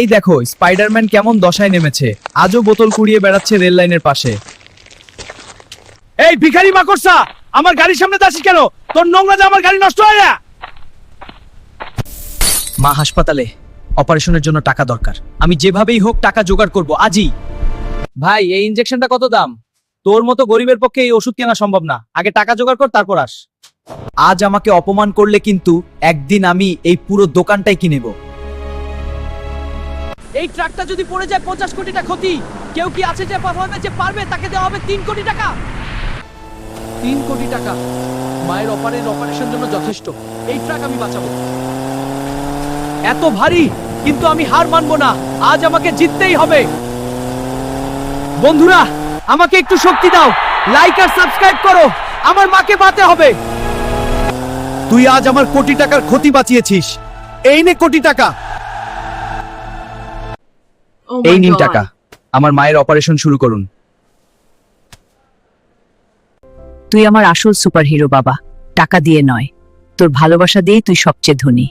এই দেখো স্পাইডারম্যান কেমন দশায় নেমেছে, আজও বোতল কুড়িয়ে বেড়াচ্ছে রেল লাইনের পাশে। এই ভিখারি মাকড়সা, আমার গাড়ির সামনে দাসি কেন? তোর নোংরা আমার গাড়ি নষ্ট হয়ে যা। মা হাসপাতালে, অপারেশনের জন্য টাকা দরকার। আমি যেভাবেই হোক টাকা জোগাড় করব আজই। ভাই এই ইনজেকশনটা কত দাম? তোর মতো গরিবের পক্ষে এই ওষুধ কেনা সম্ভব না, আগে টাকা জোগাড় কর তারপর আস। আজ আমাকে অপমান করলে কিন্তু একদিন আমি এই পুরো দোকানটাই কিনেব। এই ট্রাকটা যদি পড়ে যায় 50 কোটিটা ক্ষতি। কেউ কি আছে যে পারফরম্যান্সে পারবে? তাকে দেওয়া হবে 3 কোটি টাকা। 3 কোটি টাকা মায়ের অপারেশনের জন্য যথেষ্ট। এই ট্রাক আমি বাঁচাবো। এত ভারী, কিন্তু আমি হার মানবো না। আজ আমাকে জিততেই হবে। বন্ধুরা, আমাকে একটু শক্তি দাও, লাইক আর সাবস্ক্রাইব করো। আমার মাকে বাঁচাতে হবে। তুই আজ আমার কোটি টাকার ক্ষতি বাঁচিয়েছিস। এই নে কোটি টাকা। এই নিন টাকা, আমার মায়ের অপারেশন শুরু করুন। তুই আমার আসল সুপারহিরো বাবা, টাকা দিয়ে নয়, তোর ভালোবাসা দিয়ে তুই সবচেয়ে ধনী।